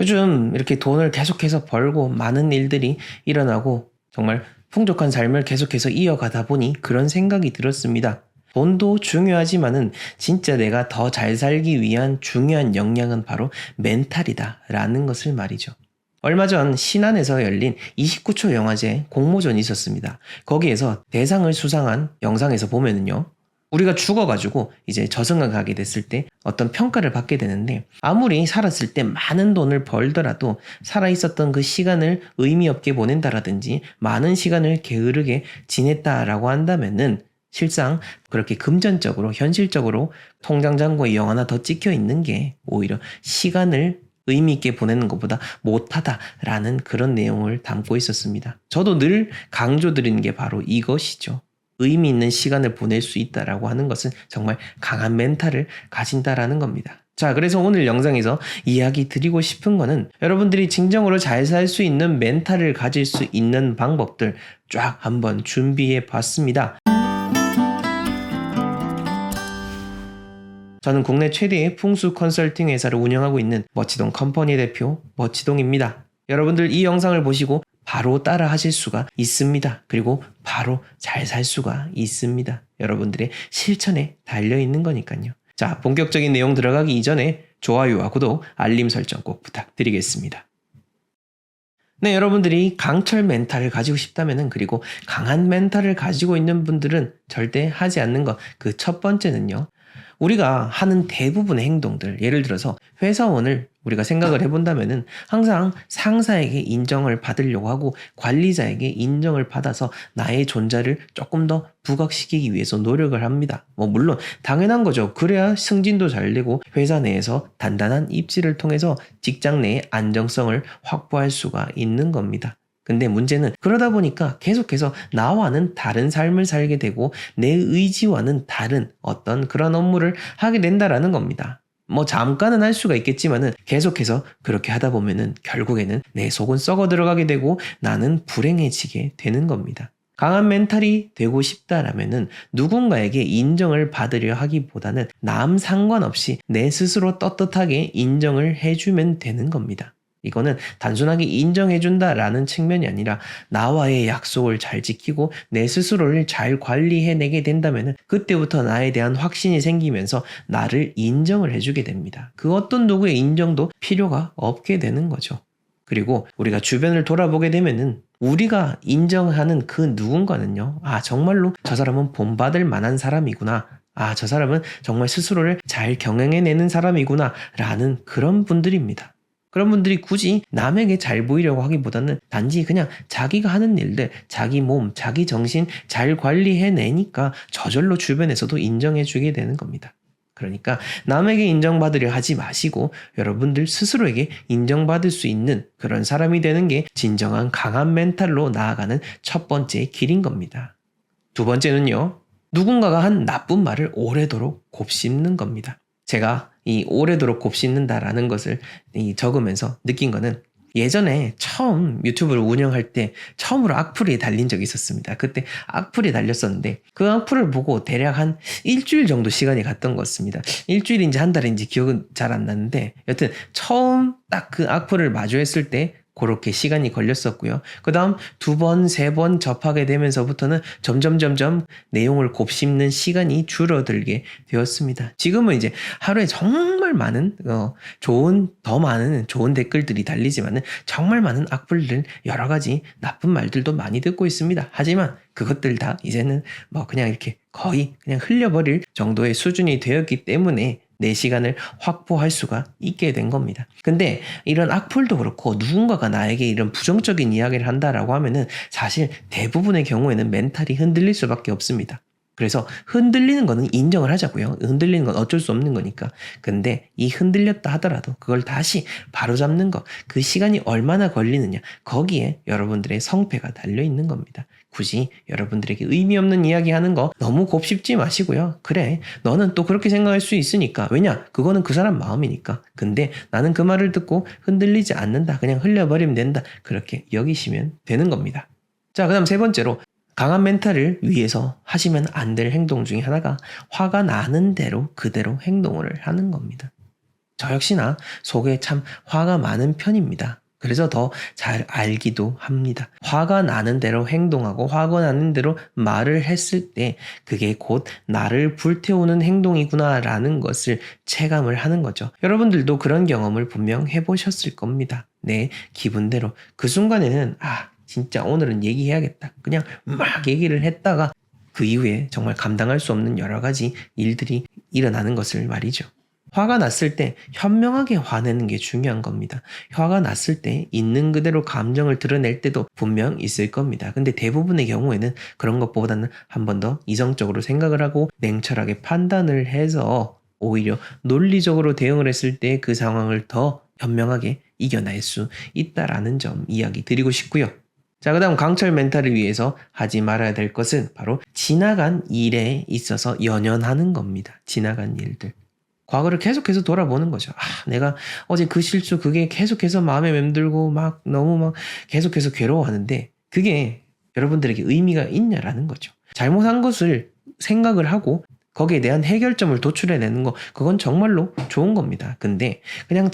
요즘 이렇게 돈을 계속해서 벌고 많은 일들이 일어나고 정말 풍족한 삶을 계속해서 이어가다 보니 그런 생각이 들었습니다. 돈도 중요하지만은 진짜 내가 더 잘 살기 위한 중요한 역량은 바로 멘탈이다 라는 것을 말이죠. 얼마 전 신안에서 열린 29초 영화제 공모전이 있었습니다. 거기에서 대상을 수상한 영상에서 보면은요. 우리가 죽어가지고 이제 저승을 가게 됐을 때 어떤 평가를 받게 되는데, 아무리 살았을 때 많은 돈을 벌더라도 살아있었던 그 시간을 의미 없게 보낸다라든지 많은 시간을 게으르게 지냈다라고 한다면은 실상 그렇게 금전적으로 현실적으로 통장 잔고에 0 하나 더 찍혀 있는 게 오히려 시간을 의미 있게 보내는 것보다 못하다라는 그런 내용을 담고 있었습니다. 저도 늘 강조드리는 게 바로 이것이죠. 의미 있는 시간을 보낼 수 있다라고 하는 것은 정말 강한 멘탈을 가진다라는 겁니다. 자, 그래서 오늘 영상에서 이야기 드리고 싶은 거는 여러분들이 진정으로 잘 살 수 있는 멘탈을 가질 수 있는 방법들 쫙 한번 준비해 봤습니다. 저는 국내 최대의 풍수 컨설팅 회사를 운영하고 있는 멋지동 컴퍼니 대표 멋지동입니다. 여러분들 이 영상을 보시고 바로 따라 하실 수가 있습니다. 그리고 바로 잘 살 수가 있습니다. 여러분들의 실천에 달려있는 거니까요. 자, 본격적인 내용 들어가기 이전에 좋아요와 구독, 알림 설정 꼭 부탁드리겠습니다. 네, 여러분들이 강철 멘탈을 가지고 싶다면은, 그리고 강한 멘탈을 가지고 있는 분들은 절대 하지 않는 것, 그 첫 번째는요. 우리가 하는 대부분의 행동들, 예를 들어서 회사원을 우리가 생각을 해본다면은 항상 상사에게 인정을 받으려고 하고 관리자에게 인정을 받아서 나의 존재를 조금 더 부각시키기 위해서 노력을 합니다. 물론 당연한 거죠. 그래야 승진도 잘 되고 회사 내에서 단단한 입지를 통해서 직장 내의 안정성을 확보할 수가 있는 겁니다. 근데 문제는 그러다 보니까 계속해서 나와는 다른 삶을 살게 되고 내 의지와는 다른 어떤 그런 업무를 하게 된다라는 겁니다. 잠깐은 할 수가 있겠지만은 계속해서 그렇게 하다 보면은 결국에는 내 속은 썩어 들어가게 되고 나는 불행해지게 되는 겁니다. 강한 멘탈이 되고 싶다라면은 누군가에게 인정을 받으려 하기보다는 남 상관없이 내 스스로 떳떳하게 인정을 해주면 되는 겁니다. 이거는 단순하게 인정해준다라는 측면이 아니라 나와의 약속을 잘 지키고 내 스스로를 잘 관리해내게 된다면 그때부터 나에 대한 확신이 생기면서 나를 인정을 해주게 됩니다. 그 어떤 누구의 인정도 필요가 없게 되는 거죠. 그리고 우리가 주변을 돌아보게 되면은 우리가 인정하는 그 누군가는요. 정말로 저 사람은 본받을 만한 사람이구나. 저 사람은 정말 스스로를 잘 경영해내는 사람이구나 라는 그런 분들입니다. 그런 분들이 굳이 남에게 잘 보이려고 하기보다는 단지 그냥 자기가 하는 일들, 자기 몸, 자기 정신 잘 관리해내니까 저절로 주변에서도 인정해주게 되는 겁니다. 그러니까 남에게 인정받으려 하지 마시고 여러분들 스스로에게 인정받을 수 있는 그런 사람이 되는 게 진정한 강한 멘탈로 나아가는 첫 번째 길인 겁니다. 두 번째는요. 누군가가 한 나쁜 말을 오래도록 곱씹는 겁니다. 제가 이 오래도록 곱씹는다라는 것을 적으면서 느낀 거는 예전에 처음 유튜브를 운영할 때 처음으로 악플이 달린 적이 있었습니다. 그때 악플이 달렸었는데 그 악플을 보고 대략 한 일주일 정도 시간이 갔던 것 같습니다. 일주일인지 한 달인지 기억은 잘 안 나는데 여튼 처음 딱 그 악플을 마주했을 때 그렇게 시간이 걸렸었고요. 그 다음 2번, 3번 접하게 되면서부터는 점점 내용을 곱씹는 시간이 줄어들게 되었습니다. 지금은 이제 하루에 정말 많은 더 많은 좋은 댓글들이 달리지만은 정말 많은 악플들, 여러 가지 나쁜 말들도 많이 듣고 있습니다. 하지만 그것들 다 이제는 그냥 이렇게 거의 그냥 흘려버릴 정도의 수준이 되었기 때문에 내 시간을 확보할 수가 있게 된 겁니다. 근데 이런 악플도 그렇고 누군가가 나에게 이런 부정적인 이야기를 한다라고 하면은 사실 대부분의 경우에는 멘탈이 흔들릴 수밖에 없습니다. 그래서 흔들리는 거는 인정을 하자고요. 흔들리는 건 어쩔 수 없는 거니까. 근데 이 흔들렸다 하더라도 그걸 다시 바로잡는 거, 그 시간이 얼마나 걸리느냐, 거기에 여러분들의 성패가 달려 있는 겁니다. 굳이 여러분들에게 의미 없는 이야기 하는 거 너무 곱씹지 마시고요. 그래, 너는 또 그렇게 생각할 수 있으니까. 왜냐? 그거는 그 사람 마음이니까. 근데 나는 그 말을 듣고 흔들리지 않는다. 그냥 흘려버리면 된다. 그렇게 여기시면 되는 겁니다. 자, 그 다음 세 번째로 강한 멘탈을 위해서 하시면 안 될 행동 중에 하나가 화가 나는 대로 그대로 행동을 하는 겁니다. 저 역시나 속에 참 화가 많은 편입니다. 그래서 더 잘 알기도 합니다. 화가 나는 대로 행동하고 화가 나는 대로 말을 했을 때 그게 곧 나를 불태우는 행동이구나라는 것을 체감을 하는 거죠. 여러분들도 그런 경험을 분명 해보셨을 겁니다. 내 기분대로. 그 순간에는 진짜 오늘은 얘기해야겠다. 그냥 막 얘기를 했다가 그 이후에 정말 감당할 수 없는 여러 가지 일들이 일어나는 것을 말이죠. 화가 났을 때 현명하게 화내는 게 중요한 겁니다. 화가 났을 때 있는 그대로 감정을 드러낼 때도 분명 있을 겁니다. 근데 대부분의 경우에는 그런 것보다는 한 번 더 이성적으로 생각을 하고 냉철하게 판단을 해서 오히려 논리적으로 대응을 했을 때 그 상황을 더 현명하게 이겨낼 수 있다라는 점 이야기 드리고 싶고요. 자, 그 다음 강철 멘탈을 위해서 하지 말아야 될 것은 바로 지나간 일에 있어서 연연하는 겁니다. 지나간 일들. 과거를 계속해서 돌아보는 거죠. 내가 어제 그 실수 그게 계속해서 마음에 맴들고 너무 계속해서 괴로워하는데 그게 여러분들에게 의미가 있냐라는 거죠. 잘못한 것을 생각을 하고 거기에 대한 해결점을 도출해내는 거 그건 정말로 좋은 겁니다. 근데 그냥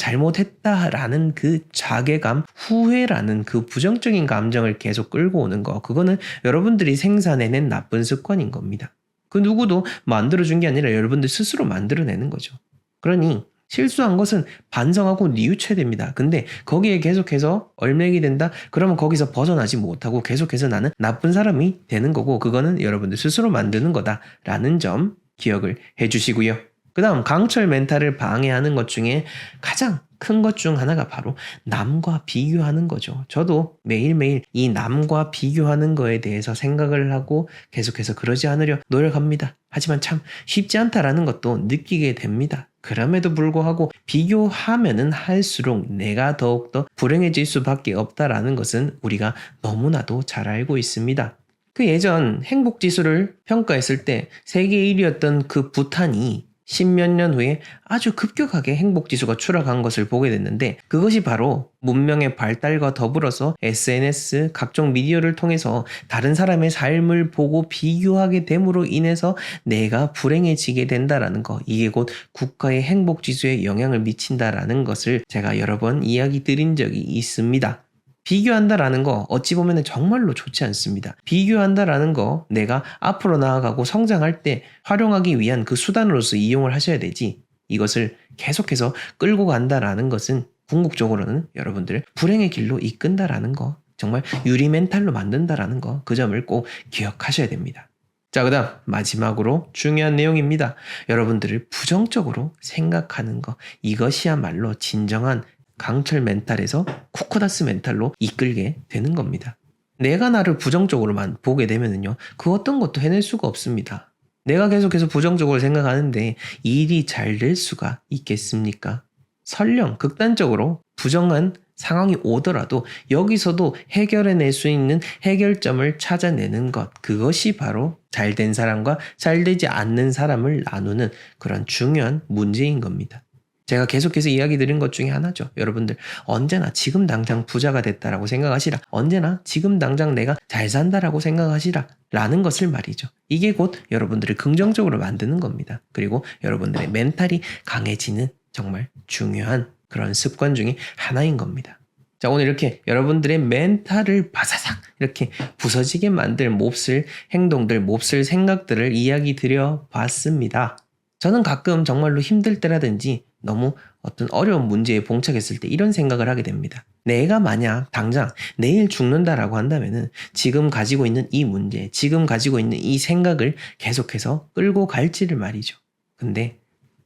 잘못했다라는 그 자괴감, 후회라는 그 부정적인 감정을 계속 끌고 오는 거 그거는 여러분들이 생산해낸 나쁜 습관인 겁니다. 그 누구도 만들어준 게 아니라 여러분들 스스로 만들어내는 거죠. 그러니 실수한 것은 반성하고 뉘우쳐야 됩니다. 근데 거기에 계속해서 얼매기 된다? 그러면 거기서 벗어나지 못하고 계속해서 나는 나쁜 사람이 되는 거고 그거는 여러분들 스스로 만드는 거다라는 점 기억을 해주시고요. 그 다음 강철 멘탈을 방해하는 것 중에 가장 큰 것 중 하나가 바로 남과 비교하는 거죠. 저도 매일매일 이 남과 비교하는 거에 대해서 생각을 하고 계속해서 그러지 않으려 노력합니다. 하지만 참 쉽지 않다라는 것도 느끼게 됩니다. 그럼에도 불구하고 비교하면은 할수록 내가 더욱더 불행해질 수밖에 없다라는 것은 우리가 너무나도 잘 알고 있습니다. 그 예전 행복지수를 평가했을 때 세계 1위였던 그 부탄이 10몇 년 후에 아주 급격하게 행복지수가 추락한 것을 보게 됐는데 그것이 바로 문명의 발달과 더불어서 SNS, 각종 미디어를 통해서 다른 사람의 삶을 보고 비교하게 됨으로 인해서 내가 불행해지게 된다라는 거 이게 곧 국가의 행복지수에 영향을 미친다라는 것을 제가 여러 번 이야기 드린 적이 있습니다. 비교한다라는 거 어찌 보면 정말로 좋지 않습니다. 비교한다라는 거 내가 앞으로 나아가고 성장할 때 활용하기 위한 그 수단으로서 이용을 하셔야 되지 이것을 계속해서 끌고 간다라는 것은 궁극적으로는 여러분들을 불행의 길로 이끈다라는 거 정말 유리 멘탈로 만든다라는 거 그 점을 꼭 기억하셔야 됩니다. 자, 그 다음 마지막으로 중요한 내용입니다. 여러분들을 부정적으로 생각하는 거 이것이야말로 진정한 강철 멘탈에서 쿠쿠다스 멘탈로 이끌게 되는 겁니다. 내가 나를 부정적으로만 보게 되면은요, 그 어떤 것도 해낼 수가 없습니다. 내가 계속해서 부정적으로 생각하는데 일이 잘 될 수가 있겠습니까? 설령 극단적으로 부정한 상황이 오더라도 여기서도 해결해낼 수 있는 해결점을 찾아내는 것, 그것이 바로 잘된 사람과 잘되지 않는 사람을 나누는 그런 중요한 문제인 겁니다. 제가 계속해서 이야기 드린 것 중에 하나죠. 여러분들 언제나 지금 당장 부자가 됐다라고 생각하시라. 언제나 지금 당장 내가 잘 산다라고 생각하시라. 라는 것을 말이죠. 이게 곧 여러분들을 긍정적으로 만드는 겁니다. 그리고 여러분들의 멘탈이 강해지는 정말 중요한 그런 습관 중에 하나인 겁니다. 자, 오늘 이렇게 여러분들의 멘탈을 바사삭 이렇게 부서지게 만들 몹쓸 행동들, 몹쓸 생각들을 이야기 드려 봤습니다. 저는 가끔 정말로 힘들 때라든지 너무 어떤 어려운 문제에 봉착했을 때 이런 생각을 하게 됩니다. 내가 만약 당장 내일 죽는다라고 한다면은 지금 가지고 있는 이 문제, 지금 가지고 있는 이 생각을 계속해서 끌고 갈지를 말이죠. 근데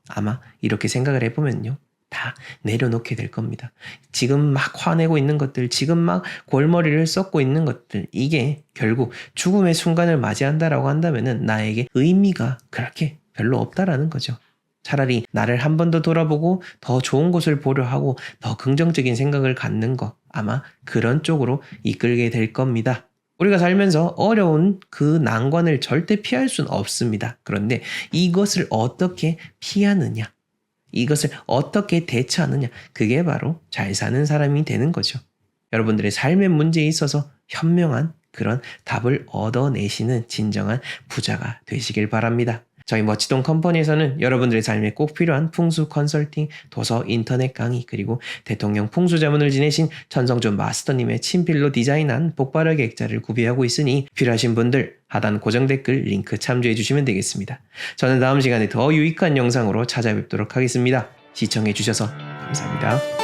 아마 이렇게 생각을 해보면요. 다 내려놓게 될 겁니다. 지금 막 화내고 있는 것들, 지금 막 골머리를 썩고 있는 것들, 이게 결국 죽음의 순간을 맞이한다라고 한다면은 나에게 의미가 그렇게 별로 없다라는 거죠. 차라리 나를 한 번 더 돌아보고 더 좋은 곳을 보려 하고 더 긍정적인 생각을 갖는 거 아마 그런 쪽으로 이끌게 될 겁니다. 우리가 살면서 어려운 그 난관을 절대 피할 수는 없습니다. 그런데 이것을 어떻게 피하느냐, 이것을 어떻게 대처하느냐, 그게 바로 잘 사는 사람이 되는 거죠. 여러분들의 삶의 문제에 있어서 현명한 그런 답을 얻어내시는 진정한 부자가 되시길 바랍니다. 저희 멋지동 컴퍼니에서는 여러분들의 삶에 꼭 필요한 풍수 컨설팅, 도서, 인터넷 강의, 그리고 대통령 풍수 자문을 지내신 전성준 마스터님의 친필로 디자인한 복발의 액자를 구비하고 있으니 필요하신 분들 하단 고정 댓글 링크 참조해 주시면 되겠습니다. 저는 다음 시간에 더 유익한 영상으로 찾아뵙도록 하겠습니다. 시청해 주셔서 감사합니다.